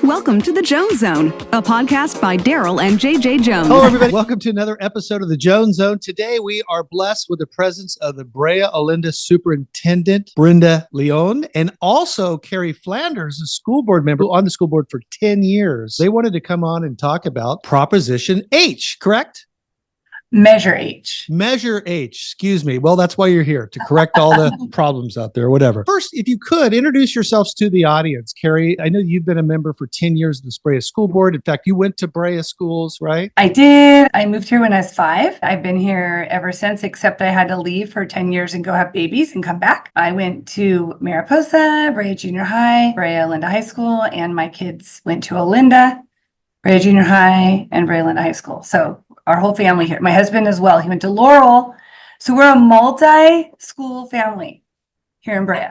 Welcome to the Jones Zone, a podcast by Darryl and JJ Jones. Hello, everybody. Welcome to another episode of the Jones Zone. Today, we are blessed with the presence of the Brea Olinda Superintendent, Brenda Leon, and also Carrie Flanders, a school board member on the school board for 10 years. They wanted to come on and talk about Proposition H, correct? Measure H. Measure H, excuse me. Well, that's why you're here, to correct all the problems out there, whatever. First, if you could, introduce yourselves to the audience. Carrie, I know you've been a member for 10 years of the Brea School Board. In fact, you went to Brea Schools, right? I did. I moved here when I was 5. I've been here ever since, except I had to leave for 10 years and go have babies and come back. I went to Mariposa, Brea Junior High, Brea Olinda High School, and my kids went to Olinda, Brea Junior High, and Brea Olinda High School. So our whole family here. My husband as well. He went to Laurel. So we're a multi-school family here in Brea.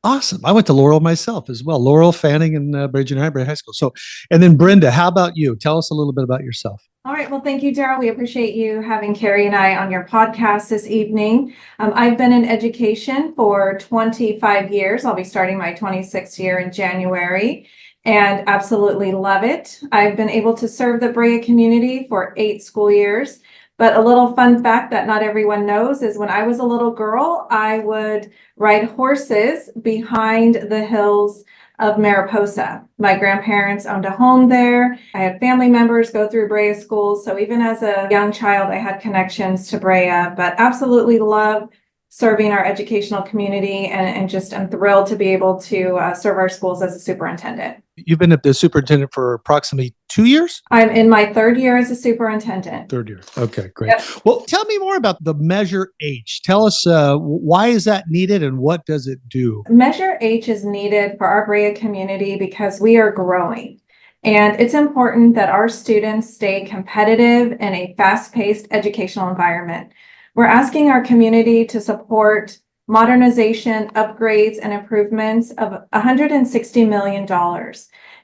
Awesome. I went to Laurel myself as well. Laurel, Fanning, and Brea Junior High, Brea High School. So, and then Brenda, how about you? Tell us a little bit about yourself. All right. Well, thank you, Darryl. We appreciate you having Carrie and I on your podcast this evening. I've been in education for 25 years. I'll be starting my 26th year in January and absolutely love it. I've been able to serve the Brea community for 8 school years. But a little fun fact that not everyone knows is when I was a little girl, I would ride horses behind the hills of Mariposa. My grandparents owned a home there. I had family members go through Brea Schools. So even as a young child, I had connections to Brea, but absolutely love serving our educational community and just I'm thrilled to be able to serve our schools as a superintendent. You've been the superintendent for approximately 2 years? I'm in my 3rd year as a superintendent. 3rd year. Okay, great. Yep. Well, tell me more about the Measure H. Tell us why is that needed and what does it do? Measure H is needed for our Brea community because we are growing. And it's important that our students stay competitive in a fast-paced educational environment. We're asking our community to support modernization, upgrades, and improvements of $160 million.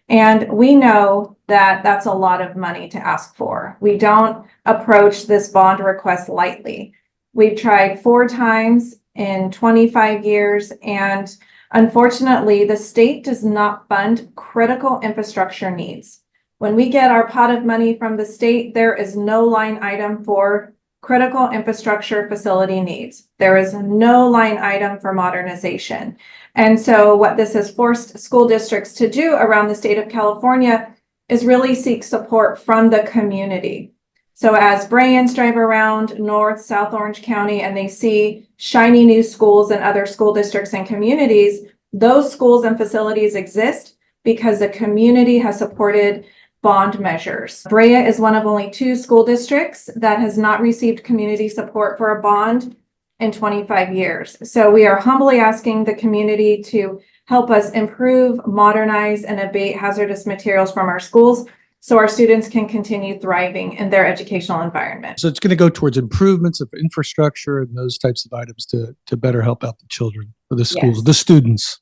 And we know that that's a lot of money to ask for. We don't approach this bond request lightly. We've tried 4 times in 25 years, and unfortunately, the state does not fund critical infrastructure needs. When we get our pot of money from the state, there is no line item for critical infrastructure facility needs. There is no line item for modernization. And so what this has forced school districts to do around the state of California is really seek support from the community. So as Breans drive around North, South Orange County, and they see shiny new schools and other school districts and communities, those schools and facilities exist because the community has supported bond measures. Brea is one of only 2 school districts that has not received community support for a bond in 25 years. So we are humbly asking the community to help us improve, modernize, and abate hazardous materials from our schools so our students can continue thriving in their educational environment. So it's going to go towards improvements of infrastructure and those types of items to better help out the children or the schools, Yes. the students.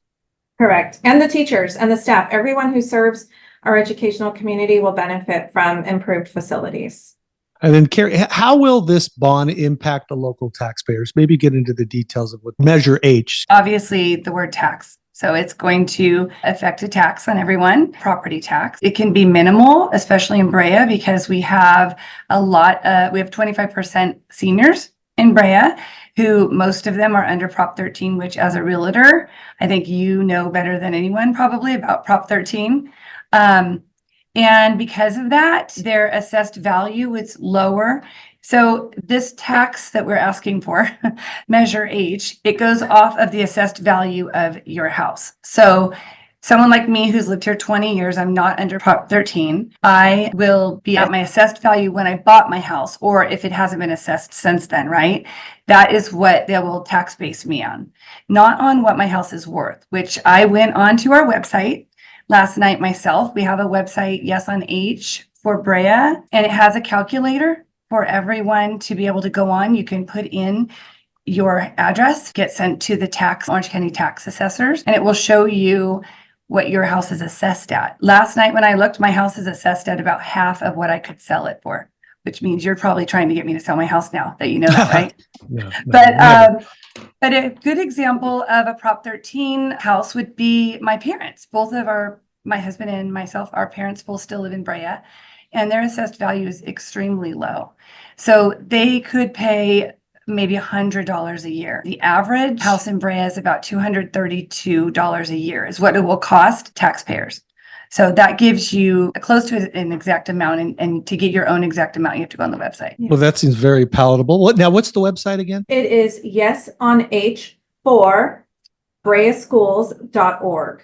Correct. And the teachers and the staff, everyone who serves our educational community will benefit from improved facilities. And then, Carrie, how will this bond impact the local taxpayers? Maybe get into the details of what Measure H. Obviously, the word tax. So it's going to affect a tax on everyone, property tax. It can be minimal, especially in Brea, because we have we have 25% seniors in Brea, who most of them are under Prop 13, which as a realtor, I think you know better than anyone probably about Prop 13. And because of that, their assessed value is lower. So this tax that we're asking for, Measure H, it goes off of the assessed value of your house. So someone like me who's lived here 20 years, I'm not under Prop 13. I will be at my assessed value when I bought my house, or if it hasn't been assessed since then, right? That is what they will tax base me on, not on what my house is worth, which I went onto our website last night myself. We have a website, Yes on H for Brea, and it has a calculator for everyone to be able to go on. You can put in your address, get sent to the Orange County tax assessors, and it will show you what your house is assessed at. Last night when I looked, my house is assessed at about half of what I could sell it for, which means you're probably trying to get me to sell my house now that you know that, right? No, But a good example of a Prop 13 house would be my parents. Both of our my husband and myself, our parents both still live in Brea, and their assessed value is extremely low. So they could pay maybe $100 a year. The average house in Brea is about $232 a year is what it will cost taxpayers. So that gives you close to an exact amount. And to get your own exact amount, you have to go on the website. Well, that seems very palatable. What's the website again? It is yesonh4 breaschools.org.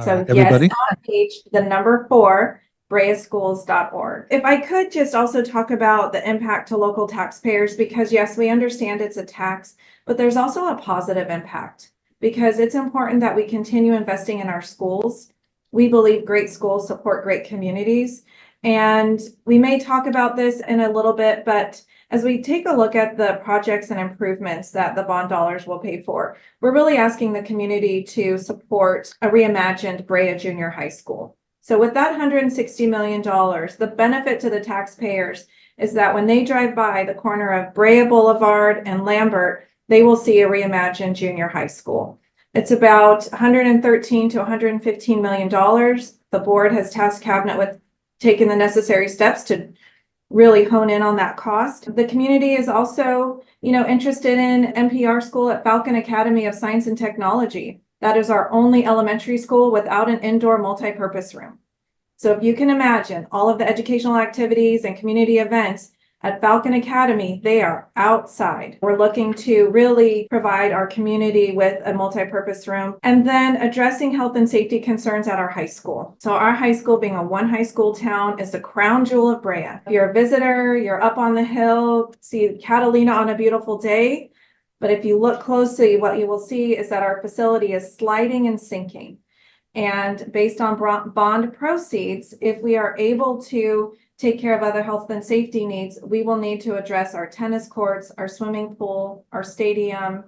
So everybody. yes on H, the number 4 breaschools.org. If I could just also talk about the impact to local taxpayers, because yes, we understand it's a tax, but there's also a positive impact because it's important that we continue investing in our schools. We believe great schools support great communities. And we may talk about this in a little bit, but as we take a look at the projects and improvements that the bond dollars will pay for, we're really asking the community to support a reimagined Brea Junior High School. So with that $160 million, the benefit to the taxpayers is that when they drive by the corner of Brea Boulevard and Lambert, they will see a reimagined junior high school. It's about $113 to $115 million. The board has tasked cabinet with taking the necessary steps to really hone in on that cost. The community is also, interested in NPR school at Falcon Academy of Science and Technology. That is our only elementary school without an indoor multi-purpose room. So if you can imagine all of the educational activities and community events at Falcon Academy, they are outside. We're looking to really provide our community with a multi-purpose room and then addressing health and safety concerns at our high school. So our high school, being a one high school town, is the crown jewel of Brea. If you're a visitor, you're up on the hill, see Catalina on a beautiful day. But if you look closely, what you will see is that our facility is sliding and sinking. And based on bond proceeds, if we are able to take care of other health and safety needs, we will need to address our tennis courts, our swimming pool, our stadium,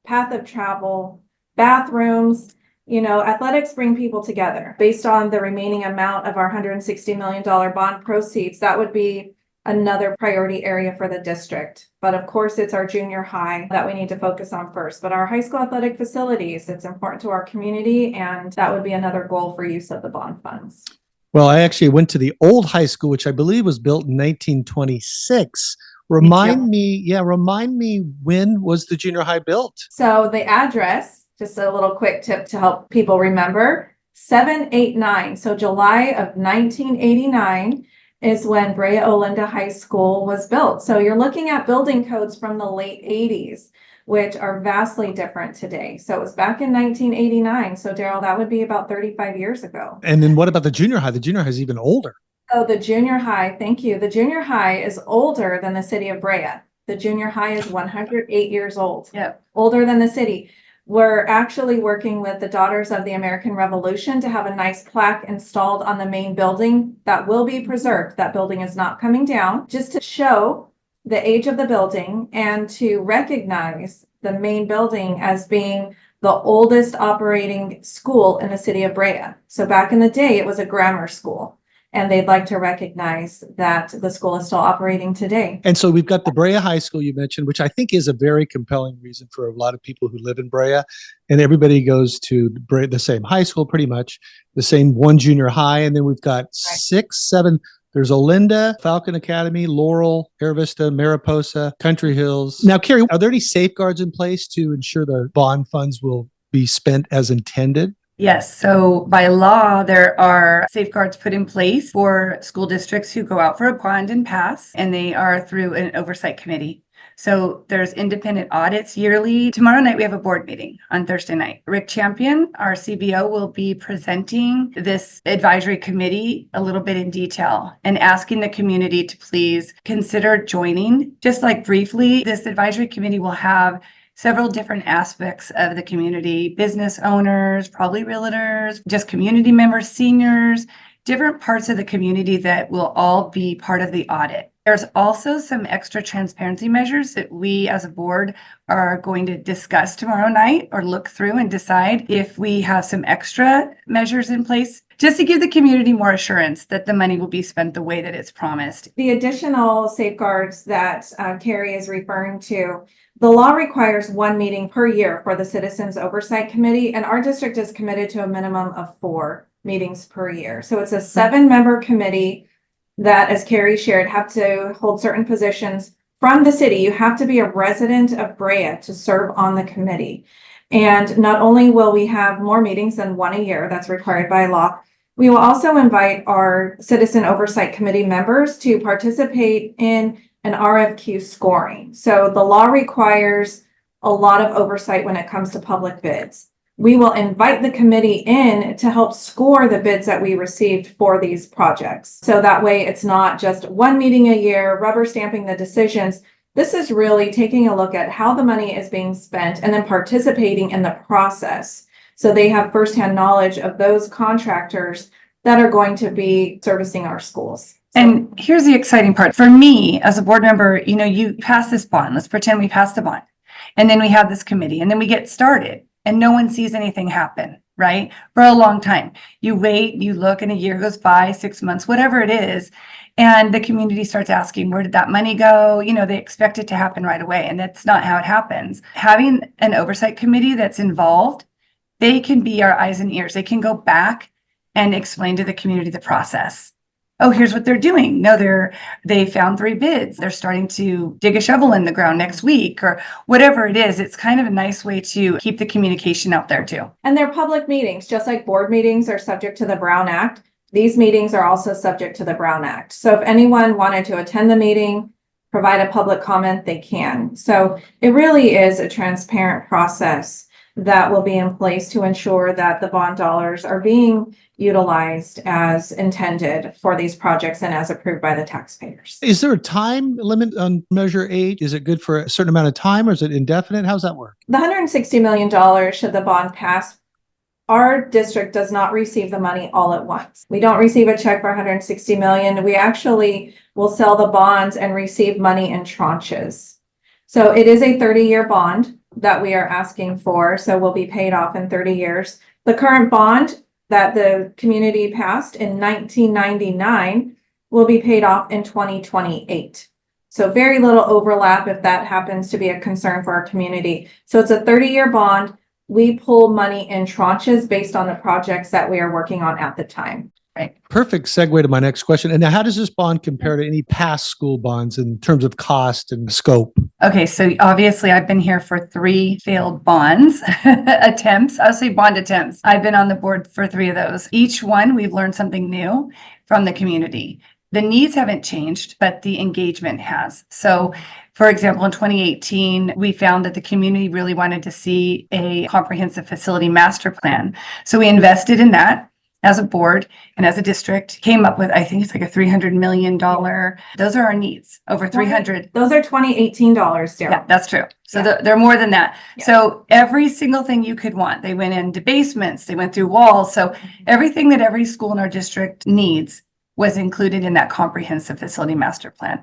path of travel, bathrooms. Athletics bring people together. Based on the remaining amount of our $160 million bond proceeds, that would be another priority area for the district. But of course, it's our junior high that we need to focus on first. But our high school athletic facilities, it's important to our community, and that would be another goal for use of the bond funds. Well, I actually went to the old high school, which I believe was built in 1926. Remind me, when was the junior high built? So the address, just a little quick tip to help people remember, 789. So July of 1989 is when Brea Olinda High School was built. So you're looking at building codes from the late 80s, which are vastly different today. So it was back in 1989. So Darryl, that would be about 35 years ago. And then what about the junior high? The junior high is even older. So the junior high, thank you. The junior high is older than the city of Brea. The junior high is 108 years old. Yep. Older than the city. We're actually working with the Daughters of the American Revolution to have a nice plaque installed on the main building that will be preserved. That building is not coming down, just to show the age of the building and to recognize the main building as being the oldest operating school in the city of Brea. So back in the day, it was a grammar school. And they'd like to recognize that the school is still operating today. And so we've got the Brea High School you mentioned, which I think is a very compelling reason for a lot of people who live in Brea. And everybody goes to the same high school, pretty much, the same one junior high. And then we've got 6, 7. There's Olinda, Falcon Academy, Laurel, Air Vista, Mariposa, Country Hills. Now, Carrie, are there any safeguards in place to ensure the bond funds will be spent as intended? Yes. So by law, there are safeguards put in place for school districts who go out for a bond and pass, and they are through an oversight committee. So there's independent audits yearly. Tomorrow night, we have a board meeting on Thursday night. Rick Champion, our CBO, will be presenting this advisory committee a little bit in detail and asking the community to please consider joining. Just like briefly, this advisory committee will have several different aspects of the community, business owners, probably realtors, just community members, seniors, different parts of the community that will all be part of the audit. There's also some extra transparency measures that we as a board are going to discuss tomorrow night or look through and decide if we have some extra measures in place just to give the community more assurance that the money will be spent the way that it's promised. The additional safeguards that Carrie is referring to, the law requires one meeting per year for the Citizens Oversight Committee, and our district is committed to a minimum of 4 meetings per year. So it's a 7-member committee that, as Carrie shared, have to hold certain positions from the city. You have to be a resident of Brea to serve on the committee. And not only will we have more meetings than one a year, that's required by law, we will also invite our Citizen Oversight Committee members to participate in an RFQ scoring. So the law requires a lot of oversight when it comes to public bids. We will invite the committee in to help score the bids that we received for these projects. So that way it's not just one meeting a year, rubber stamping the decisions. This is really taking a look at how the money is being spent and then participating in the process. So they have firsthand knowledge of those contractors that are going to be servicing our schools. And here's the exciting part. For me, as a board member, you pass this bond. Let's pretend we passed the bond. And then we have this committee and then we get started and no one sees anything happen, right? For a long time. You wait, you look, and a year goes by, 6 months, whatever it is. And the community starts asking, where did that money go? They expect it to happen right away. And that's not how it happens. Having an oversight committee that's involved, they can be our eyes and ears. They can go back and explain to the community the process. Oh, here's what they're doing. No, they found 3 bids. They're starting to dig a shovel in the ground next week or whatever it is. It's kind of a nice way to keep the communication out there too. And they're public meetings, just like board meetings are subject to the Brown Act. These meetings are also subject to the Brown Act. So if anyone wanted to attend the meeting, provide a public comment, they can. So it really is a transparent process that will be in place to ensure that the bond dollars are being utilized as intended for these projects and as approved by the taxpayers. Is there a time limit on Measure 8? Is it good for a certain amount of time or is it indefinite? How's that work? The $160 million, should the bond pass, our district does not receive the money all at once. We don't receive a check for $160 million. We actually will sell the bonds and receive money in tranches. So it is a 30-year bond that we are asking for. So will be paid off in 30 years. The current bond that the community passed in 1999 will be paid off in 2028. So very little overlap if that happens to be a concern for our community. So it's a 30-year bond. We pull money in tranches based on the projects that we are working on at the time. Right. Perfect segue to my next question. And now how does this bond compare to any past school bonds in terms of cost and scope? Okay, so obviously I've been here for 3 failed bonds attempts. I'll say bond attempts. I've been on the board for 3 of those. Each one, we've learned something new from the community. The needs haven't changed, but the engagement has. So, for example, in 2018, we found that the community really wanted to see a comprehensive facility master plan. So we invested in that as a board and as a district, came up with, I think it's like a $300 million. Those are our needs, over 300. Those are 2018 dollars, Darryl. Yeah, that's true. So Yeah. they're more than that. Yeah. So every single thing you could want, they went into basements, they went through walls. So everything that every school in our district needs was included in that comprehensive facility master plan.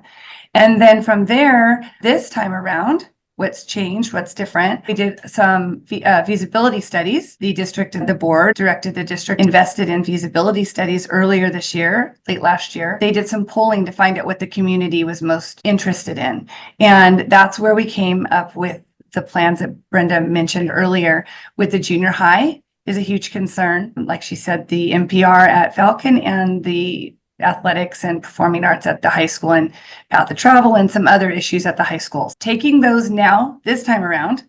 And then from there, this time around, what's changed, what's different. We did some feasibility studies. The district and the board directed the district invested in feasibility studies earlier this year, late last year. They did some polling to find out what the community was most interested in. And that's where we came up with the plans that Brenda mentioned earlier with the junior high is a huge concern. Like she said, the NPR at Falcon and the athletics and performing arts at the high school and path of travel and some other issues at the high schools. Taking those now, this time around,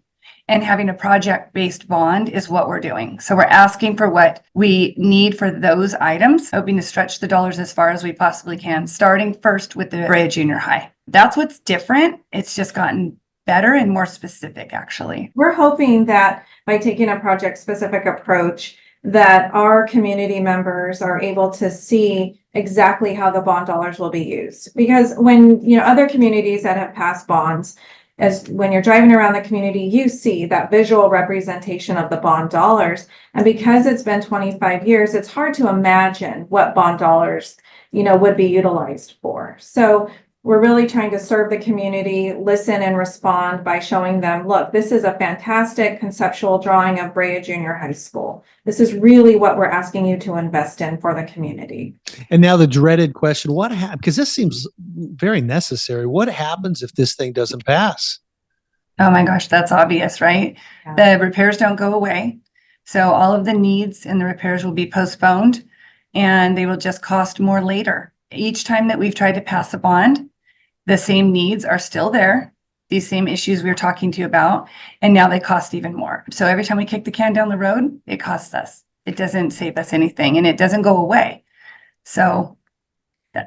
and having a project-based bond is what we're doing. So we're asking for what we need for those items, hoping to stretch the dollars as far as we possibly can, starting first with the Brea Junior High. That's what's different. It's just gotten better and more specific, actually. We're hoping that by taking a project-specific approach, that our community members are able to see exactly how the bond dollars will be used. Because when, other communities that have passed bonds, as when you're driving around the community, you see that visual representation of the bond dollars. And because it's been 25 years, it's hard to imagine what bond dollars, would be utilized for. So we're really trying to serve the community, listen and respond by showing them, look, this is a fantastic conceptual drawing of Brea Junior High School. This is really what we're asking you to invest in for the community. And now the dreaded question, what happens? Because this seems very necessary. What happens if this thing doesn't pass? Oh my gosh, that's obvious, right? Yeah. The repairs don't go away. So all of the needs and the repairs will be postponed and they will just cost more later. Each time that we've tried to pass a bond, the same needs are still there, these same issues we were talking to you about, and now they cost even more. So every time we kick the can down the road, it costs us. It doesn't save us anything and it doesn't go away. So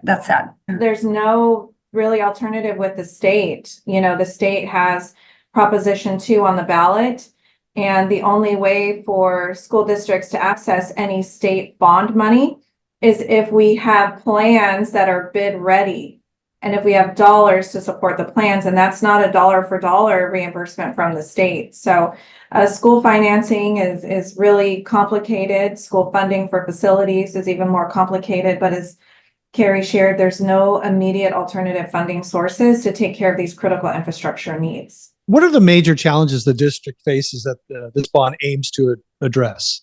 that's sad. There's no really alternative with the state. The state has Proposition 2 on the ballot. And the only way for school districts to access any state bond money is if we have plans that are bid ready. And if we have dollars to support the plans, and that's not a dollar for dollar reimbursement from the state. So school financing is really complicated. School funding for facilities is even more complicated, but as Carrie shared, there's no immediate alternative funding sources to take care of these critical infrastructure needs. What are the major challenges the district faces that this bond aims to address?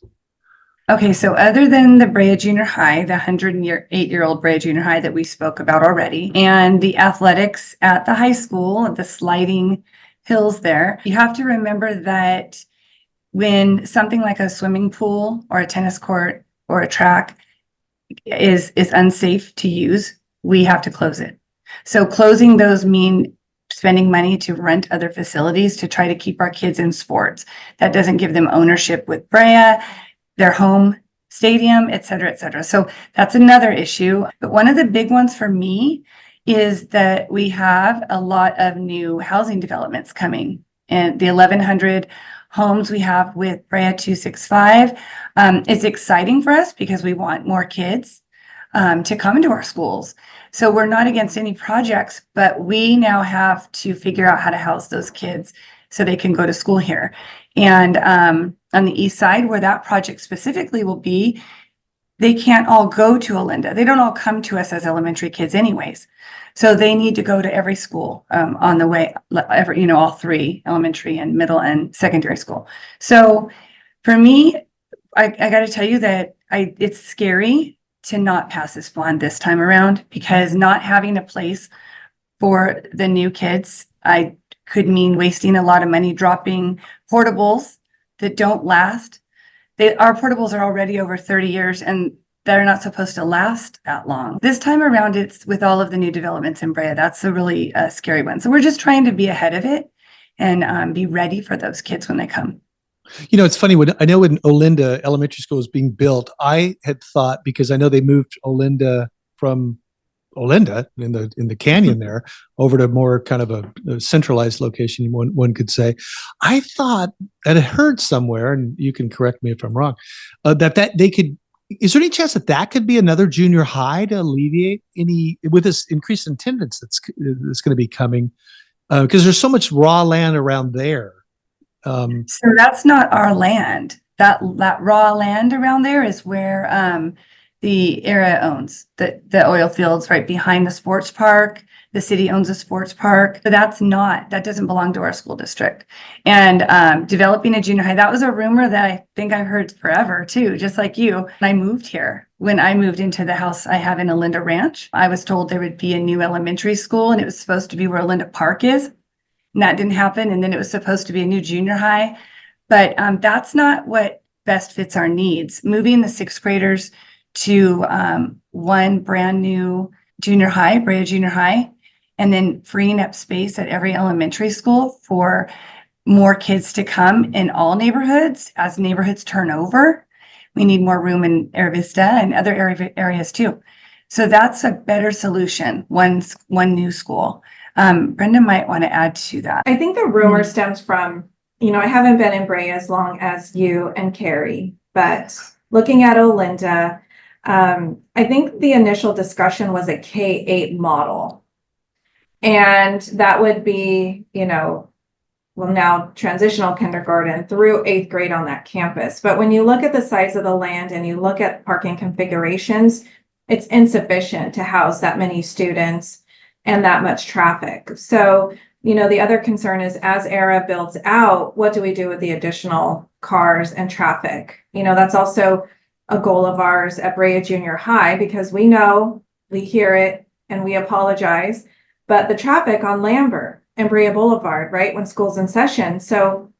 Okay, so other than the Brea Junior High, the 108-year-old Brea Junior High that we spoke about already, and the athletics at the high school, the sliding hills there, you have to remember that when something like a swimming pool or a tennis court or a track is unsafe to use, we have to close it. So closing those mean spending money to rent other facilities to try to keep our kids in sports. That doesn't give them ownership with Brea, their home stadium, et cetera, et cetera. So that's another issue. But one of the big ones for me is that we have a lot of new housing developments coming. And the 1,100 homes we have with Brea 265, it's exciting for us because we want more kids to come into our schools. So we're not against any projects, but we now have to figure out how to house those kids so they can go to school here. And on the east side, where that project specifically will be, they can't all go to Olinda. They don't all come to us as elementary kids anyways. So they need to go to every school on the way, all three, elementary and middle and secondary school. So for me, I got to tell you that it's scary to not pass this bond this time around, because not having a place for the new kids, I could mean wasting a lot of money dropping portables that don't last. Our portables are already over 30 years and they're not supposed to last that long. This time around, it's with all of the new developments in Brea. That's a really scary one. So we're just trying to be ahead of it and be ready for those kids when they come. It's funny, when Olinda Elementary School was being built, I had thought, because I know they moved Olinda from Olinda in the canyon there over to more kind of a centralized location, one could say. I thought that I heard somewhere, and you can correct me if I'm wrong, that they could. Is there any chance that could be another junior high to alleviate with this increased attendance that's going to be coming? Because there's so much raw land around there. So that's not our land. That raw land around there is where the area owns the oil fields right behind the sports park. The city owns a sports park. So that doesn't belong to our school district. And developing a junior high, that was a rumor that I think I've heard forever too, just like you. I moved here. When I moved into the house I have in Olinda Ranch, I was told there would be a new elementary school and it was supposed to be where Olinda Park is. And that didn't happen. And then it was supposed to be a new junior high. But that's not what best fits our needs. Moving the sixth graders to one brand new junior high, Brea Junior High, and then freeing up space at every elementary school for more kids to come in all neighborhoods. As neighborhoods turn over, we need more room in Air Vista and other areas too. So that's a better solution, one new school. Brenda might want to add to that. I think the rumor stems from, I haven't been in Brea as long as you and Carrie, but looking at Olinda, I think the initial discussion was a K-8 model. And that would be, now transitional kindergarten through 8th grade on that campus. But when you look at the size of the land and you look at parking configurations, it's insufficient to house that many students and that much traffic. So, the other concern is, as ERA builds out, what do we do with the additional cars and traffic? That's also a goal of ours at Brea Junior High, because we hear it and we apologize, but the traffic on Lambert and Brea Boulevard, right, when school's in session. So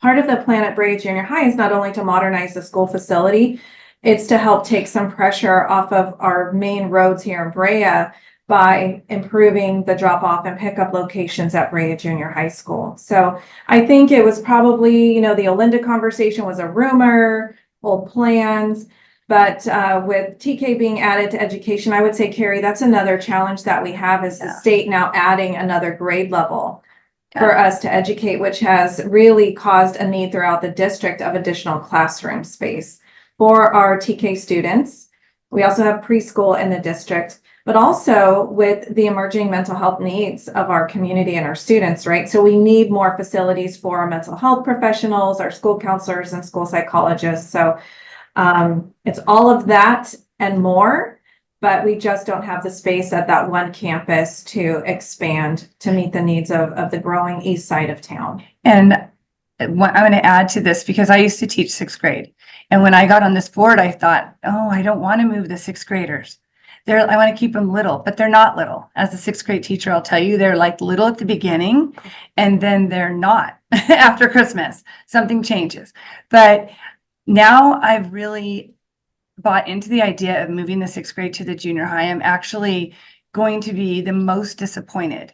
Part of the plan at Brea Junior High is not only to modernize the school facility, it's to help take some pressure off of our main roads here in Brea by improving the drop-off and pickup locations at Brea Junior High School. So I think it was probably, the Olinda conversation was a rumor, old plans, but with TK being added to education, I would say, Carrie, that's another challenge that we have is the state now adding another grade level for us to educate, which has really caused a need throughout the district of additional classroom space for our TK students. We also have preschool in the district, but also with the emerging mental health needs of our community and our students, right? So we need more facilities for our mental health professionals, our school counselors and school psychologists. So it's all of that and more, but we just don't have the space at that one campus to expand to meet the needs of the growing east side of town. And I'm going to add to this because I used to teach sixth grade. And when I got on this board, I thought, oh, I don't want to move the sixth graders. I want to keep them little, but they're not little. As a sixth grade teacher, I'll tell you, they're like little at the beginning and then they're not after Christmas. Something changes. But now I've really bought into the idea of moving the sixth grade to the junior high. I'm actually going to be the most disappointed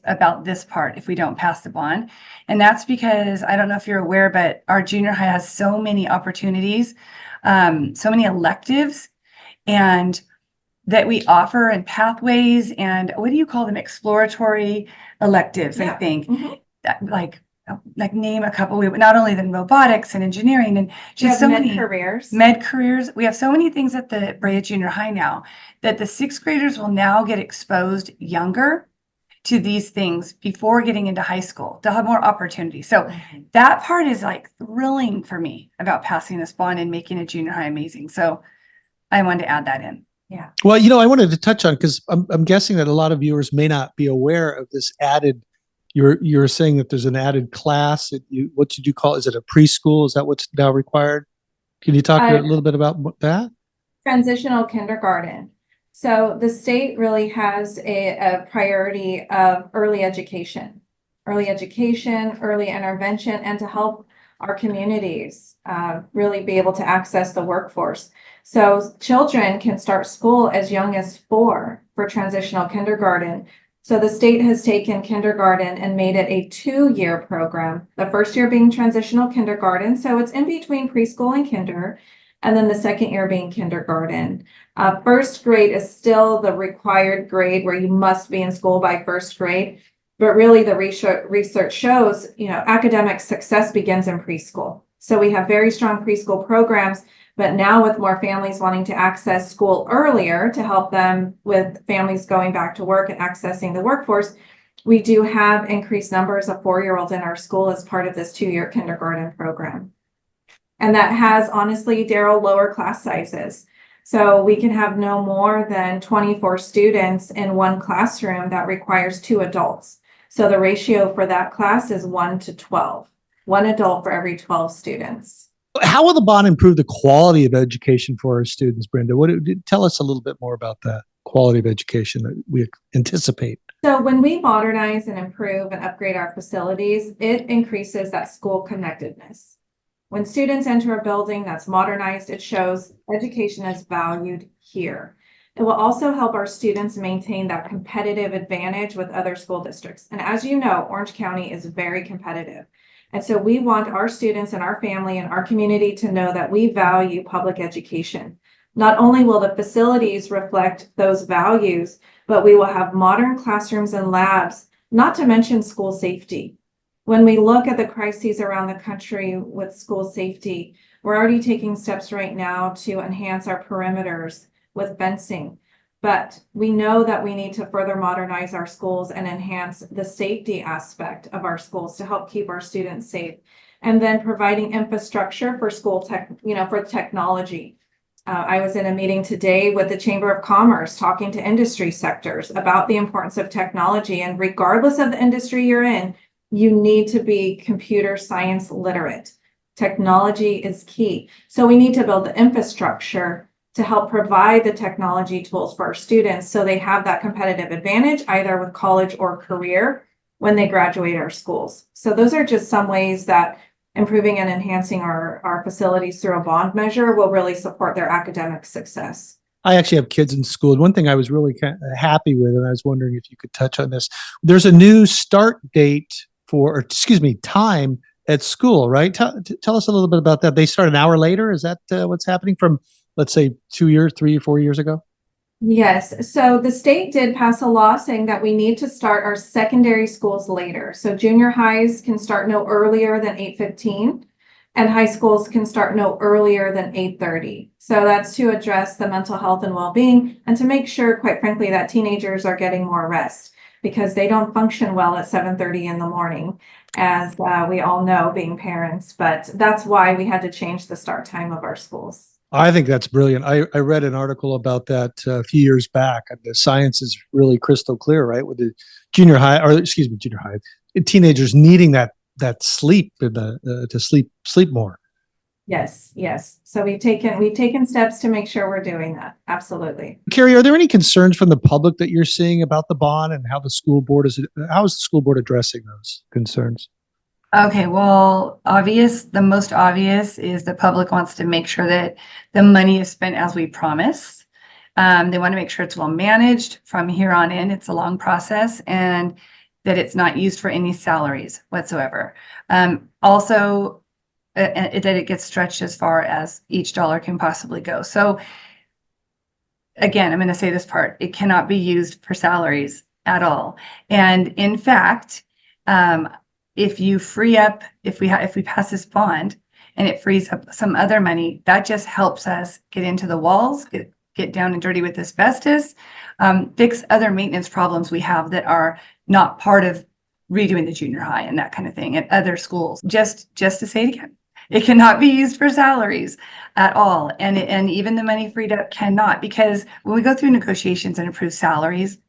about this part if we don't pass the bond. And that's because I don't know if you're aware, but our junior high has so many opportunities, so many electives, and that we offer and pathways and what do you call them? Exploratory electives, I think. Like name a couple. We not only than robotics and engineering and just so many med careers. We have so many things at the Brea Junior High now that the sixth graders will now get exposed younger to these things before getting into high school. They'll have more opportunity. So that part is like thrilling for me about passing this bond and making a junior high amazing. So I wanted to add that in. Yeah. Well, I wanted to touch on because I'm guessing that a lot of viewers may not be aware of this added. You're saying that there's an added class. What did you call? Is it a preschool? Is that what's now required? Can you talk a little bit about that? Transitional kindergarten. So the state really has a priority of early education, early intervention, and to help our communities really be able to access the workforce. So children can start school as young as 4 for transitional kindergarten. So the state has taken kindergarten and made it a 2-year program. The first year being transitional kindergarten. So it's in between preschool and kinder. And then the second year being kindergarten. First grade is still the required grade where you must be in school by first grade. But really the research shows, academic success begins in preschool. So we have very strong preschool programs, but now with more families wanting to access school earlier to help them with families going back to work and accessing the workforce, we do have increased numbers of 4-year-olds in our school as part of this 2-year kindergarten program. And that has, honestly, Darryl, lower class sizes. So we can have no more than 24 students in one classroom that requires 2 adults. So the ratio for that class is 1 to 12, 1 adult for every 12 students. How will the bond improve the quality of education for our students, Brenda? Tell us a little bit more about the quality of education that we anticipate. So when we modernize and improve and upgrade our facilities, it increases that school connectedness. When students enter a building that's modernized, it shows education is valued here. It will also help our students maintain that competitive advantage with other school districts. And as you know, Orange County is very competitive. And so we want our students and our family and our community to know that we value public education. Not only will the facilities reflect those values, but we will have modern classrooms and labs, not to mention school safety. When we look at the crises around the country with school safety, we're already taking steps right now to enhance our perimeters with fencing. But we know that we need to further modernize our schools and enhance the safety aspect of our schools to help keep our students safe. And then providing infrastructure for school tech, for technology. I was in a meeting today with the Chamber of Commerce talking to industry sectors about the importance of technology. And regardless of the industry you're in, you need to be computer science literate. Technology is key. So we need to build the infrastructure to help provide the technology tools for our students so they have that competitive advantage either with college or career when they graduate our schools. So those are just some ways that improving and enhancing our facilities through a bond measure will really support their academic success. I actually have kids in school. And one thing I was really kind of happy with, and I was wondering if you could touch on this. There's a new start date time at school, right? Tell us a little bit about that. They start an hour later. Is that what's happening from, let's say, 2 years, 3 or 4 years ago? Yes. So the state did pass a law saying that we need to start our secondary schools later. So junior highs can start no earlier than 8:15. And high schools can start no earlier than 8:30. So that's to address the mental health and well-being and to make sure, quite frankly, that teenagers are getting more rest because they don't function well at 7:30 in the morning, as we all know being parents. But that's why we had to change the start time of our schools. I think that's brilliant. I read an article about that a few years back. The science is really crystal clear, right? With the junior high, teenagers needing that sleep to sleep more. Yes. So we've taken steps to make sure we're doing that. Absolutely. Carrie, are there any concerns from the public that you're seeing about the bond and how is the school board addressing those concerns? Okay, well, the most obvious is the public wants to make sure that the money is spent as we promise. They want to make sure it's well managed from here on in. It's a long process, and that it's not used for any salaries whatsoever. Also, that it gets stretched as far as each dollar can possibly go. So again, I'm going to say this part, it cannot be used for salaries at all. And in fact, if we pass this bond and it frees up some other money, that just helps us get into the walls, get down and dirty with asbestos, fix other maintenance problems we have that are not part of redoing the junior high and that kind of thing at other schools. Just to say it again, it cannot be used for salaries at all. And even the money freed up cannot, because when we go through negotiations and approve salaries,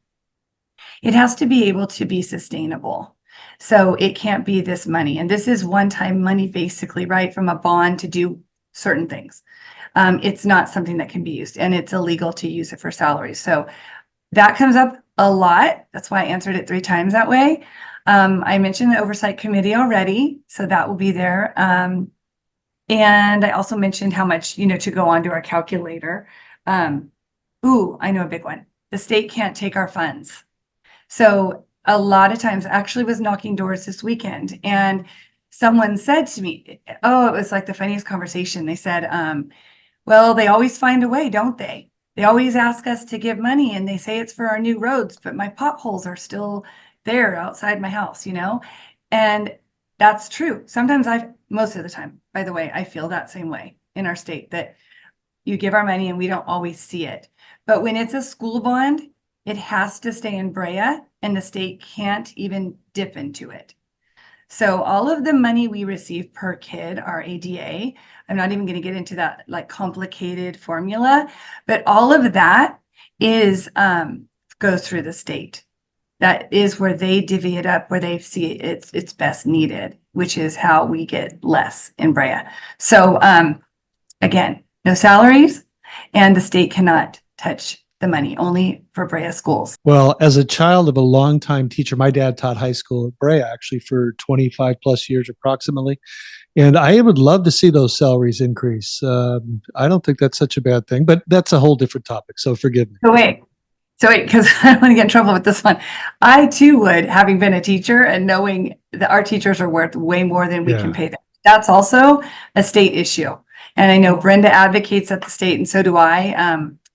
it has to be able to be sustainable. So it can't be this money. And this is one-time money, basically, right, from a bond to do certain things. It's not something that can be used, and it's illegal to use it for salaries. So that comes up a lot. That's why I answered it 3 times that way. I mentioned the oversight committee already, so that will be there. And I also mentioned how much, to go onto our calculator. I know a big one. The state can't take our funds. So a lot of times, actually was knocking doors this weekend, and someone said to me, it was like the funniest conversation. They said, well, they always find a way, don't they? They always ask us to give money and they say it's for our new roads, but my potholes are still there outside my house, And that's true. Most of the time, by the way, I feel that same way in our state, that you give our money and we don't always see it. But when it's a school bond, it has to stay in Brea and the state can't even dip into it. So all of the money we receive per kid, our ADA, I'm not even going to get into that like complicated formula, but all of that goes through the state. That is where they divvy it up, where they see it's best needed, which is how we get less in Brea. So again, no salaries, and the state cannot touch the money, only for Brea schools. Well, as a child of a longtime teacher, my dad taught high school at Brea actually for 25 plus years approximately. And I would love to see those salaries increase. I don't think that's such a bad thing, but that's a whole different topic. So forgive me. So wait, because I don't want to get in trouble with this one. I too would, having been a teacher and knowing that our teachers are worth way more than we can pay them. That's also a state issue. And I know Brenda advocates at the state, and so do I.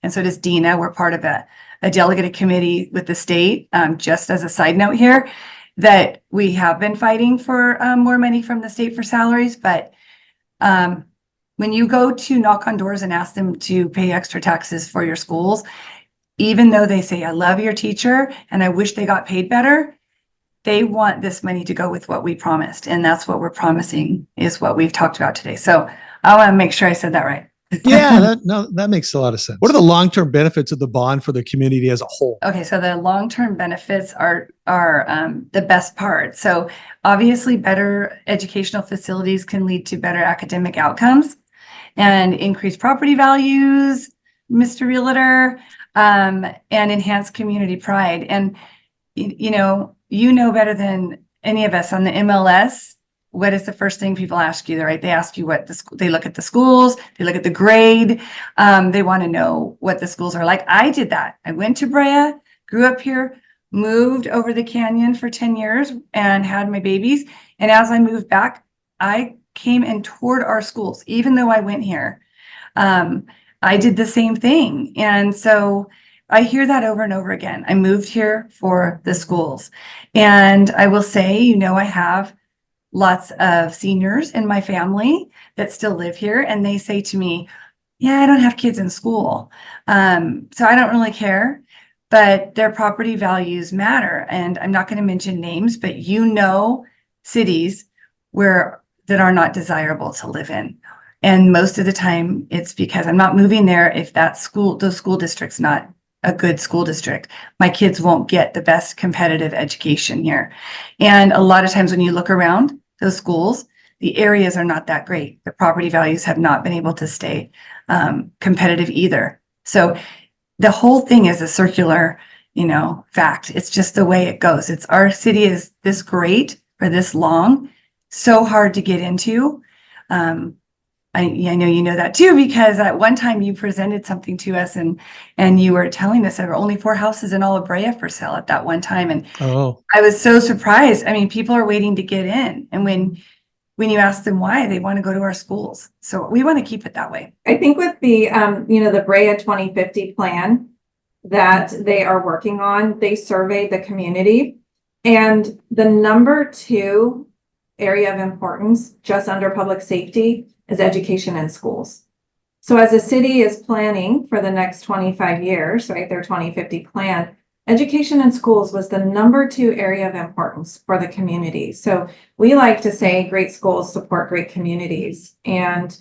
And so does Dina. We're part of a delegated committee with the state. Just as a side note here, that we have been fighting for more money from the state for salaries. But when you go to knock on doors and ask them to pay extra taxes for your schools, even though they say, I love your teacher and I wish they got paid better, they want this money to go with what we promised. And that's what we're promising is what we've talked about today. So I want to make sure I said that right. Yeah, that makes a lot of sense. What are the long-term benefits of the bond for the community as a whole? Okay, so the long-term benefits are the best part. So obviously, better educational facilities can lead to better academic outcomes and increase property values, Mr. Realtor, and enhance community pride. And you know better than any of us on the MLS what is the first thing people ask you, right? They ask you what they look at the schools, they look at the grade. They want to know what the schools are like. I did that. I went to Brea, grew up here, moved over the canyon for 10 years and had my babies. And as I moved back, I came and toured our schools, even though I went here. I did the same thing. And so I hear that over and over again. I moved here for the schools. And I will say, I have lots of seniors in my family that still live here. And they say to me, yeah, I don't have kids in school. So I don't really care, but their property values matter. And I'm not going to mention names, but cities that are not desirable to live in. And most of the time it's because I'm not moving there if those school district's not a good school district. My kids won't get the best competitive education here. And a lot of times when you look around those schools, the areas are not that great. The property values have not been able to stay competitive either. So the whole thing is a circular, fact. It's just the way it goes. Our city is this great for this long, so hard to get into. I know you know that too, because at one time you presented something to us and you were telling us there were only 4 houses in all of Brea for sale at that one time. And I was so surprised. I mean, people are waiting to get in. And when you ask them why, they want to go to our schools. So we want to keep it that way. I think with the, the Brea 2050 plan that they are working on, they surveyed the community, and the number 2 area of importance just under public safety is education in schools. So as a city is planning for the next 25 years, right, their 2050 plan, education in schools was the number 2 area of importance for the community. So we like to say great schools support great communities, and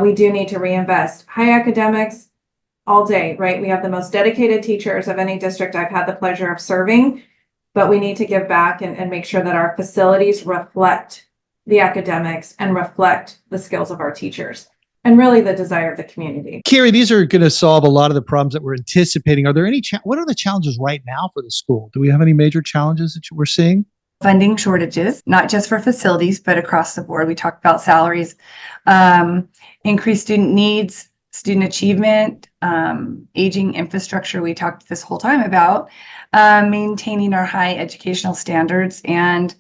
we do need to reinvest. High academics all day, right? We have the most dedicated teachers of any district I've had the pleasure of serving, but we need to give back and make sure that our facilities reflect the academics and reflect the skills of our teachers and really the desire of the community. Carrie, these are going to solve a lot of the problems that we're anticipating. Are there any, what are the challenges right now for the school? Do we have any major challenges that we're seeing? Funding shortages, not just for facilities, but across the board. We talked about salaries, increased student needs, student achievement, aging infrastructure. We talked this whole time about maintaining our high educational standards and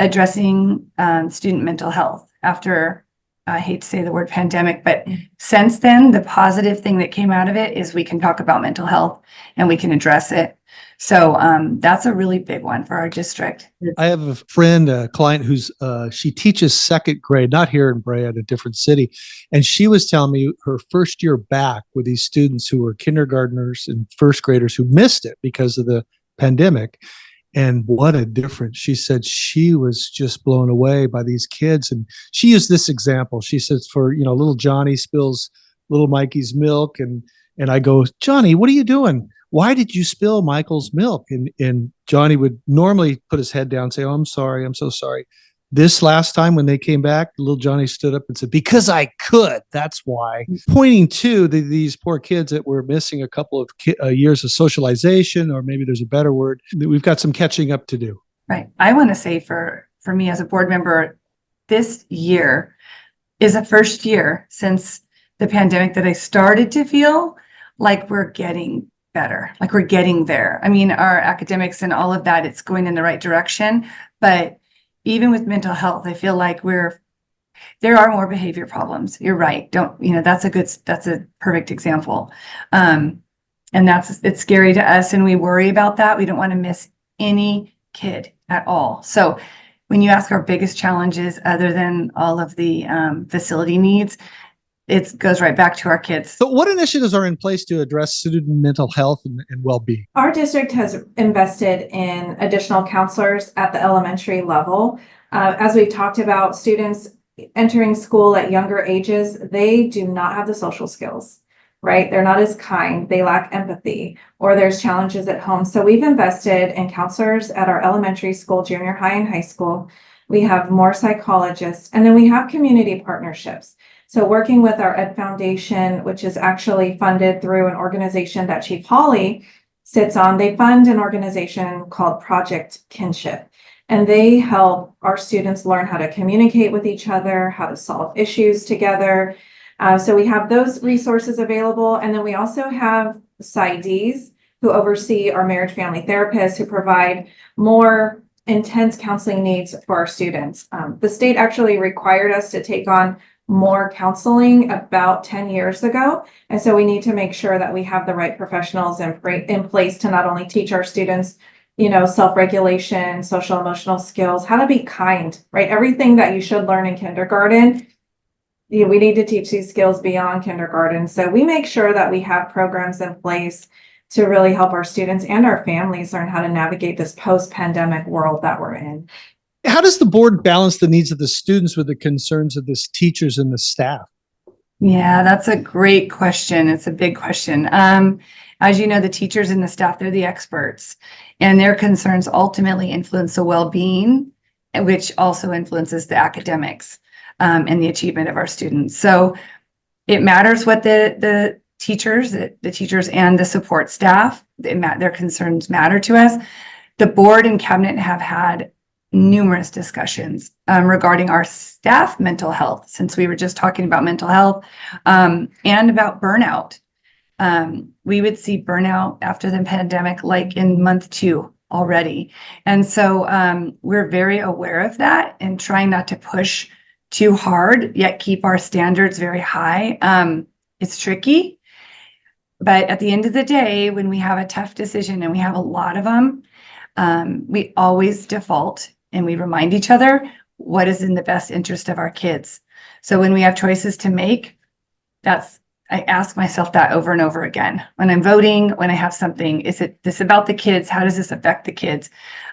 addressing student mental health after, I hate to say the word pandemic, but since then, the positive thing that came out of it is we can talk about mental health and we can address it. So that's a really big one for our district. I have a friend, a client who's, she teaches 2nd grade, not here in Brea, in a different city. And she was telling me her first year back with these students who were kindergartners and 1st graders who missed it because of the pandemic. And what a difference. She said she was just blown away by these kids. And she used this example. She says, for, little Johnny spills little Mikey's milk. And I go, Johnny, what are you doing? Why did you spill Michael's milk? And Johnny would normally put his head down and say, oh, I'm sorry. I'm so sorry. This last time when they came back, little Johnny stood up and said, because I could. That's why. Pointing to these poor kids that were missing a couple of years of socialization, or maybe there's a better word, that we've got some catching up to do. Right. I want to say for me as a board member, this year is the first year since the pandemic that I started to feel like we're getting better, like we're getting there. I mean, our academics and all of that, it's going in the right direction, but even with mental health, I feel like there are more behavior problems. You're right. That's a perfect example. And it's scary to us, and we worry about that. We don't want to miss any kid at all. So when you ask our biggest challenges, other than all of the facility needs, it goes right back to our kids. So what initiatives are in place to address student mental health and well-being? Our district has invested in additional counselors at the elementary level. As we talked about, students entering school at younger ages, they do not have the social skills, right? They're not as kind, they lack empathy, or there's challenges at home. So we've invested in counselors at our elementary school, junior high, and high school. We have more psychologists, and then we have community partnerships. So working with our Ed Foundation, which is actually funded through an organization that Chief Hawley sits on, they fund an organization called Project Kinship. and they help our students learn how to communicate with each other, how to solve issues together. So we have those resources available. And then we also have PsyDs who oversee our marriage family therapists who provide more intense counseling needs for our students. The state actually required us to take on more counseling about 10 years ago. And so we need to make sure that we have the right professionals in place to not only teach our students, self-regulation, social emotional skills, how to be kind, right? Everything that you should learn in kindergarten, we need to teach these skills beyond kindergarten. So we make sure that we have programs in place to really help our students and our families learn how to navigate this post-pandemic world that we're in. How does the board balance the needs of the students with the concerns of the teachers and the staff? Yeah, that's a great question. It's a big question. As you know, the teachers and the staff, they're the experts, and their concerns ultimately influence the well-being, which also influences the academics and the achievement of our students. So it matters what the teachers and the support staff, their concerns matter to us. The board and cabinet have had numerous discussions regarding our staff mental health, since we were just talking about mental health, and about burnout. We would see burnout after the pandemic, like in month 2 already. And so we're very aware of that and trying not to push too hard, yet keep our standards very high. It's tricky, but at the end of the day, when we have a tough decision, and we have a lot of them, we always default and we remind each other what is in the best interest of our kids. So when we have choices to make, I ask myself that over and over again. When I'm voting, when I have something, is it this about the kids? How does this affect the kids?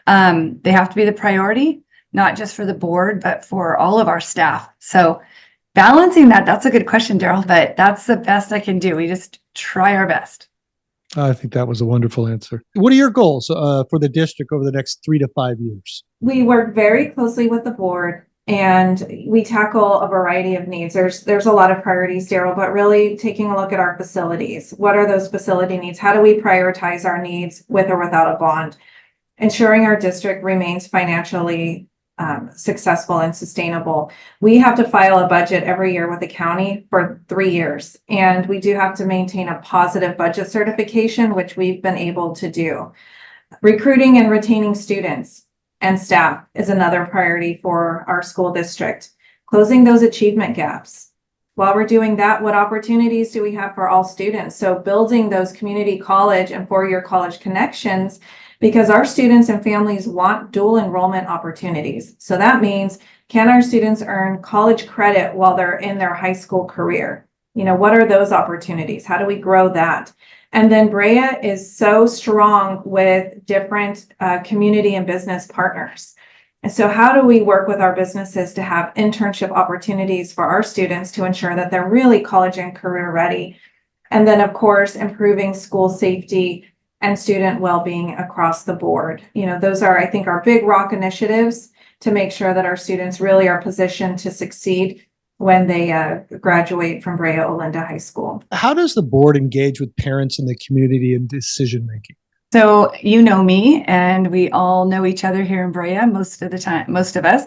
They have to be the priority, not just for the board, but for all of our staff. So balancing that's a good question, Darryl, but that's the best I can do. We just try our best. I think that was a wonderful answer. What are your goals for the district over the next 3 to 5 years? We work very closely with the board, and we tackle a variety of needs. There's a lot of priorities, Darryl, but really taking a look at our facilities. What are those facility needs? How do we prioritize our needs with or without a bond? Ensuring our district remains financially successful and sustainable. We have to file a budget every year with the county for 3 years, and we do have to maintain a positive budget certification, which we've been able to do. Recruiting and retaining students and staff is another priority for our school district. Closing those achievement gaps. While we're doing that, what opportunities do we have for all students? So building those community college and four-year college connections, because our students and families want dual enrollment opportunities. So that means, can our students earn college credit while they're in their high school career? What are those opportunities? How do we grow that? And then Brea is so strong with different community and business partners. And so how do we work with our businesses to have internship opportunities for our students to ensure that they're really college and career ready? And then, of course, improving school safety and student well-being across the board. Those are, I think, our big rock initiatives to make sure that our students really are positioned to succeed when they graduate from Brea Olinda High School. How does the board engage with parents in the community in decision-making? So you know me, and we all know each other here in Brea most of the time, most of us.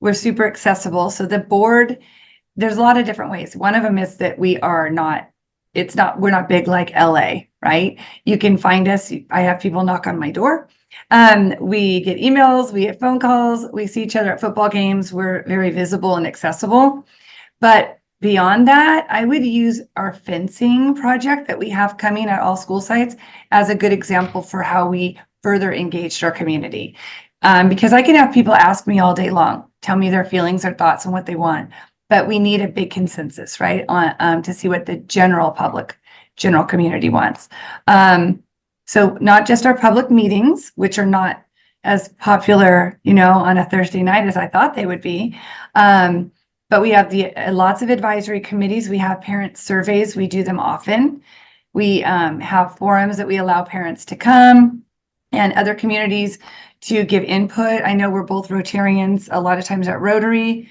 We're super accessible. So the board, there's a lot of different ways. One of them is that we're not big like LA, right? You can find us. I have people knock on my door. We get emails, we get phone calls, we see each other at football games. We're very visible and accessible. But beyond that, I would use our fencing project that we have coming at all school sites as a good example for how we further engaged our community. Because I can have people ask me all day long, tell me their feelings, their thoughts, and what they want. But we need a big consensus, right, on to see what the general community wants. So not just our public meetings, which are not as popular, on a Thursday night as I thought they would be. But we have lots of advisory committees. We have parent surveys. We do them often. We have forums that we allow parents to come and other communities to give input. I know we're both Rotarians a lot of times at Rotary.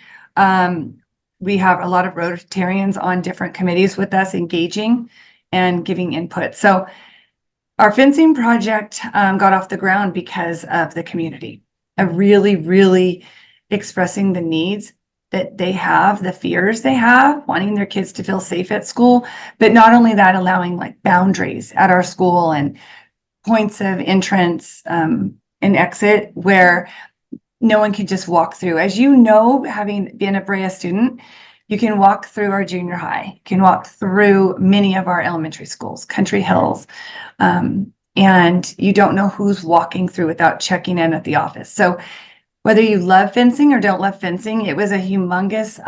We have a lot of Rotarians on different committees with us engaging and giving input. So Our fencing project got off the ground because of the community, really expressing the needs that they have, the fears they have, wanting their kids to feel safe at school, but not only that, allowing like boundaries at our school and points of entrance and exit where no one could just walk through. As you know, having been a Brea student, you can walk through our junior high, you can walk through many of our elementary schools, Country Hills, and you don't know who's walking through without checking in at the office. So whether you love fencing or don't love fencing, it was a humongous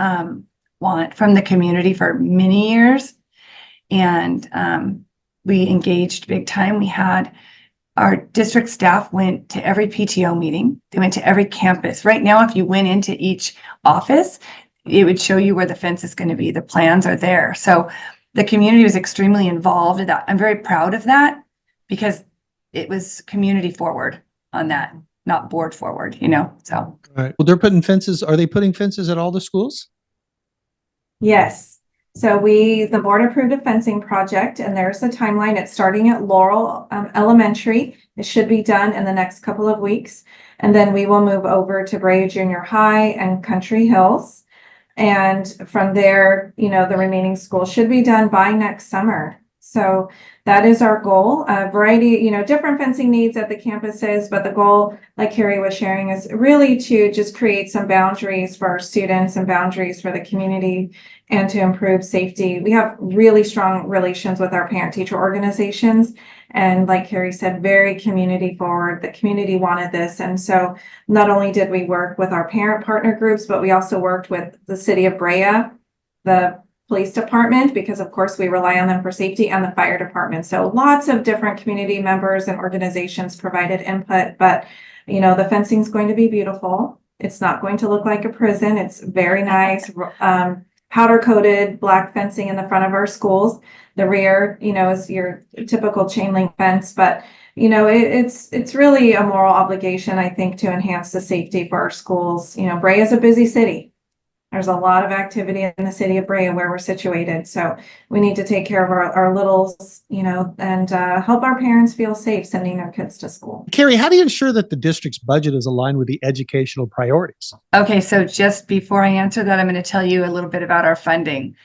want from the community for many years. And we engaged big time. We had our district staff went to every PTO meeting. They went to every campus. Right now, if you went into each office, it would show you where the fence is going to be. The plans are there. So the community was extremely involved in that. I'm very proud of that because it was community forward on that, not board forward, so. All right. Well, they're putting fences. Are they putting fences at all the schools? Yes. So the board approved a fencing project, and there's a timeline. It's starting at Laurel Elementary. It should be done in the next couple of weeks. And then we will move over to Brea Junior High and Country Hills. And from there, the remaining schools should be done by next summer. So that is our goal. A variety, different fencing needs at the campuses, but the goal, like Carrie was sharing, is really to just create some boundaries for our students and boundaries for the community and to improve safety. We have really strong relations with our parent-teacher organizations. And like Carrie said, very community forward. The community wanted this. And so not only did we work with our parent partner groups, but we also worked with the city of Brea, the police department, because of course we rely on them for safety, and the fire department. So lots of different community members and organizations provided input, but the fencing is going to be beautiful. It's not going to look like a prison. It's very nice, powder coated black fencing in the front of our schools. The rear, is your typical chain link fence, but it's really a moral obligation, I think, to enhance the safety for our schools. Brea is a busy city. There's a lot of activity in the city of Brea where we're situated. So we need to take care of our littles, and help our parents feel safe sending their kids to school. Carrie, how do you ensure that the district's budget is aligned with the educational priorities? Okay, so just before I answer that, I'm going to tell you a little bit about our funding.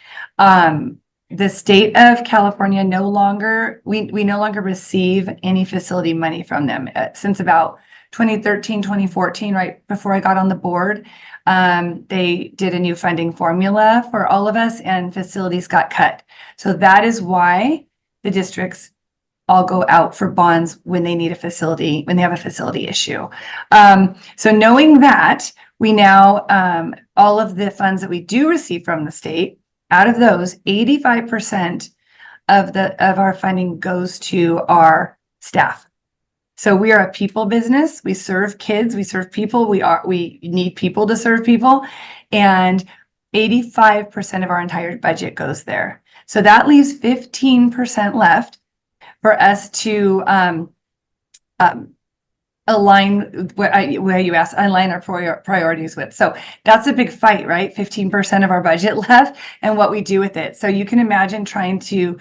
The state of California we no longer receive any facility money from them since about 2013, 2014, right before I got on the board. They did a new funding formula for all of us and facilities got cut. So that is why the districts all go out for bonds when they need a facility, when they have a facility issue. So knowing that, we now, all of the funds that we do receive from the state, out of those, 85% of our funding goes to our staff. So we are a people business. We serve kids, we serve people. We need people to serve people. And 85% of our entire budget goes there. So that leaves 15% left for us to align where you asked, align our priorities with. So that's a big fight, right? 15% of our budget left and what we do with it. So you can imagine trying to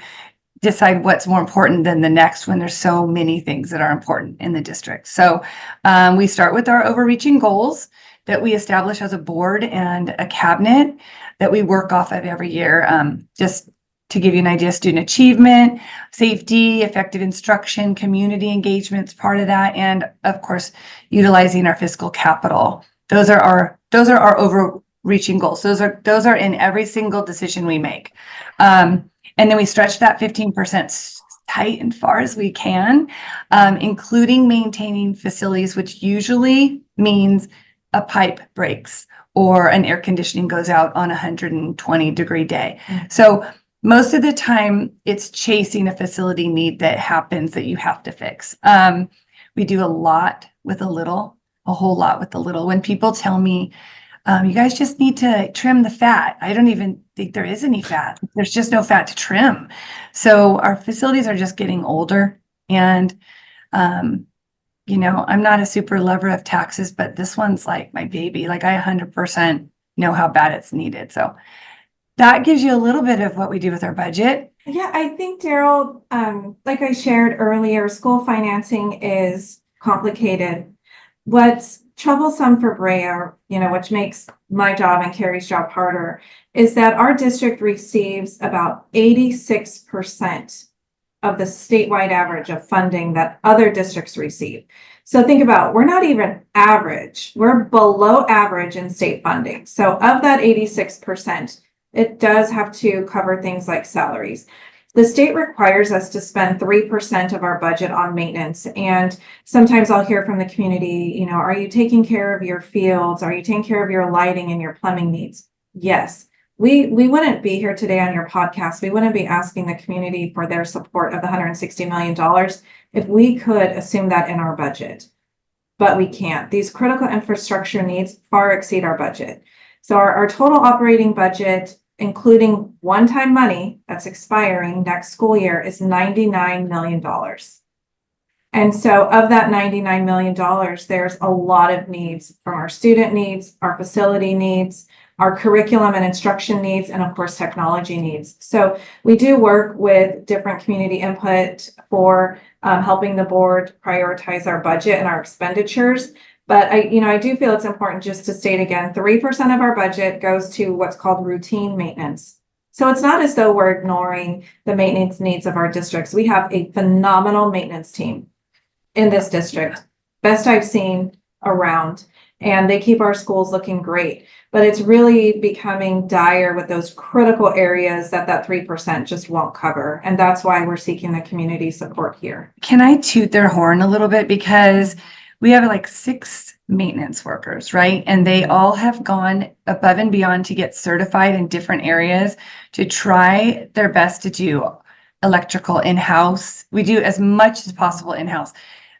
decide what's more important than the next when there's so many things that are important in the district. So we start with our overreaching goals that we establish as a board and a cabinet that we work off of every year. Just to give you an idea, student achievement, safety, effective instruction, community engagement is part of that. And of course, utilizing our fiscal capital. Those are our overreaching goals. Those are in every single decision we make. And then we stretch that 15% tight and far as we can, including maintaining facilities, which usually means a pipe breaks or an air conditioning goes out on a 120-degree day. So most of the time, it's chasing a facility need that happens that you have to fix. We do a lot with a little, a whole lot with a little. When people tell me, you guys just need to trim the fat, I don't even think there is any fat. There's just no fat to trim. So our facilities are just getting older. And, I'm not a super lover of taxes, but this one's like my baby. Like I 100% know how bad it's needed. So that gives you a little bit of what we do with our budget. Yeah, I think, Darryl, like I shared earlier, school financing is complicated. What's troublesome for Brea, which makes my job and Carrie's job harder, is that our district receives about 86% of the statewide average of funding that other districts receive. So think about, we're not even average, we're below average in state funding. So of that 86%, it does have to cover things like salaries. The state requires us to spend 3% of our budget on maintenance. And sometimes I'll hear from the community, are you taking care of your fields? Are you taking care of your lighting and your plumbing needs? Yes. We wouldn't be here today on your podcast. We wouldn't be asking the community for their support of the $160 million if we could assume that in our budget. But we can't. These critical infrastructure needs far exceed our budget. So our total operating budget, including one-time money that's expiring next school year, is $99 million. And so of that $99 million, there's a lot of needs from our student needs, our facility needs, our curriculum and instruction needs, and of course, technology needs. So we do work with different community input for helping the board prioritize our budget and our expenditures. But I do feel it's important just to state again, 3% of our budget goes to what's called routine maintenance. So it's not as though we're ignoring the maintenance needs of our districts. We have a phenomenal maintenance team in this district, best I've seen around, and they keep our schools looking great. But it's really becoming dire with those critical areas that 3% just won't cover. And that's why we're seeking the community support here. Can I toot their horn a little bit? Because we have like 6 maintenance workers, right? And they all have gone above and beyond to get certified in different areas to try their best to do electrical in-house. We do as much as possible in-house.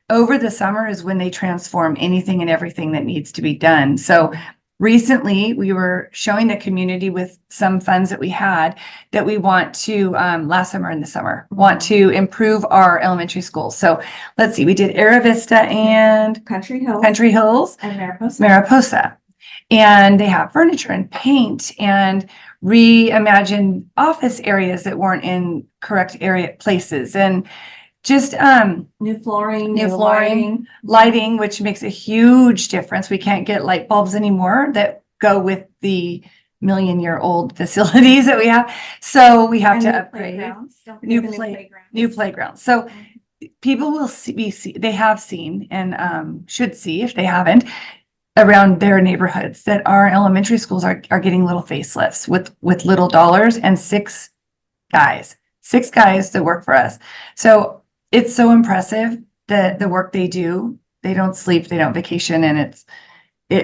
Over the summer is when they transform anything and everything that needs to be done. So recently, we were showing the community with some funds that we had that we want to, last summer and the summer, want to improve our elementary schools. So let's see, we did Era Vista and Country Hills and and Mariposa. And they have furniture and paint and reimagine office areas that weren't in correct places. And just new flooring, lighting, which makes a huge difference. We can't get light bulbs anymore that go with the million-year-old facilities that we have. So we have to upgrade new playgrounds. So people will they have seen and should see, if they haven't, around their neighborhoods, that our elementary schools are getting little facelifts with little dollars, and 6 guys that work for us. So it's so impressive the work they do. They don't sleep, they don't vacation, and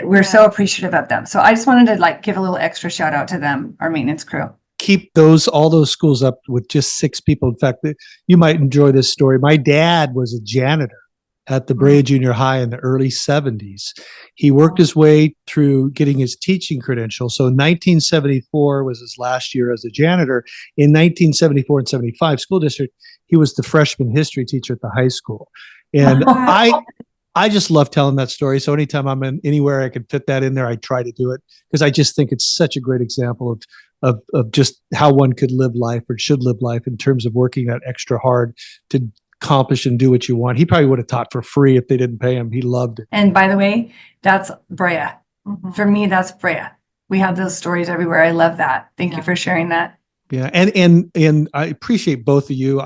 we're so appreciative of them. So I just wanted to give a little extra shout out to them, our maintenance crew. Keep all those schools up with just 6 people. In fact, you might enjoy this story. My dad was a janitor at the Brea Junior High in the early 70s. He worked his way through getting his teaching credential. So 1974 was his last year as a janitor. In 1974 and 75 school district, he was the freshman history teacher at the high school. And I just love telling that story. So anytime I'm anywhere I can fit that in there, I try to do it, because I just think it's such a great example of just how one could live life, or should live life, in terms of working that extra hard to accomplish and do what you want. He probably would have taught for free if they didn't pay him. He loved it. And by the way, that's Brea. Mm-hmm. For me, that's Brea. We have those stories everywhere. I love that. Thank you for sharing that. Yeah. And I appreciate both of you.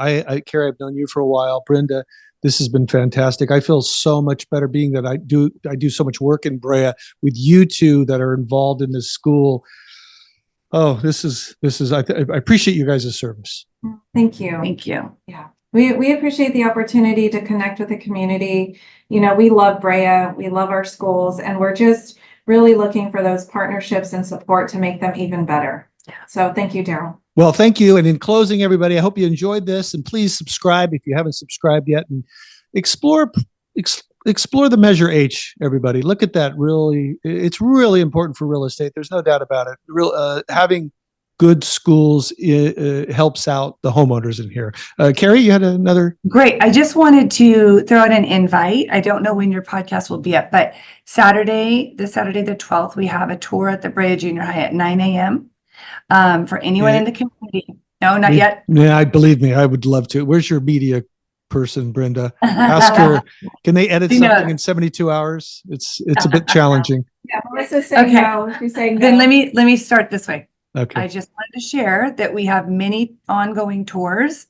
Carrie, I've known you for a while. Brenda, this has been fantastic. I feel so much better being that I do so much work in Brea with you two that are involved in this school. Oh, this is, I appreciate you guys' service. Thank you. Thank you. Yeah. We appreciate the opportunity to connect with the community. We love Brea, we love our schools, and we're just really looking for those partnerships and support to make them even better. Yeah. So thank you, Darryl. Well, thank you. And in closing, everybody, I hope you enjoyed this, and please subscribe if you haven't subscribed yet, and explore the Measure H, everybody. Look at that. It's really important for real estate. There's no doubt about it. Having good schools helps out the homeowners in here. Carrie, you had another? Great. I just wanted to throw out an invite. I don't know when your podcast will be up, but Saturday the 12th, we have a tour at the Brea Junior High at 9 a.m. For anyone in the community. No, not yet. Yeah, I believe me. I would love to. Where's your media person, Brenda? Ask her, can they edit She knows. something in 72 hours? It's a bit challenging. Yeah, Melissa's saying Okay. no. She's saying no. Then let me start this way. Okay. I just wanted to share that we have many ongoing tours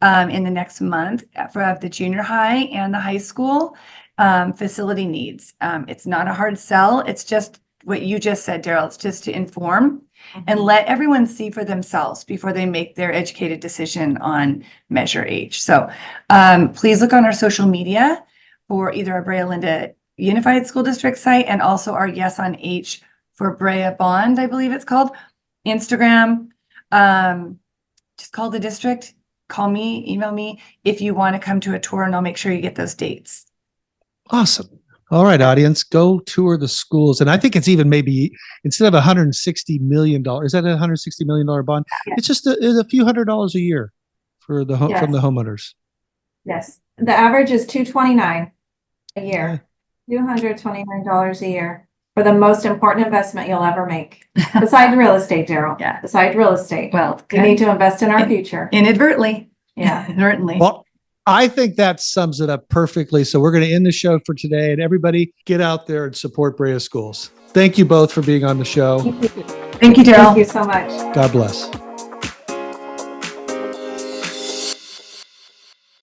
in the next month for the junior high and the high school facility needs. It's not a hard sell. It's just what you just said, Darryl. It's just to inform and let everyone see for themselves before they make their educated decision on Measure H. So please look on our social media for either our Brea Linda Unified School District site and also our Yes on H for Brea Bond, I believe it's called. Instagram, just call the district, call me, email me if you want to come to a tour, and I'll make sure you get those dates. Awesome. All right, audience, go tour the schools. And I think it's even maybe instead of $160 million, is that a $160 million bond? Yeah. It's just a few $100s a year for the Yes. from the homeowners. Yes. The average is $229 a year. $229 a year for the most important investment you'll ever make. Besides real estate, Darryl. Yeah. Besides real estate. Well, We need to invest in our future. inadvertently. Yeah. Inadvertently. Well, I think that sums it up perfectly. So we're going to end the show for today, and everybody get out there and support Brea Schools. Thank you both for being on the show. Thank you, Darryl. Thank you so much. God bless.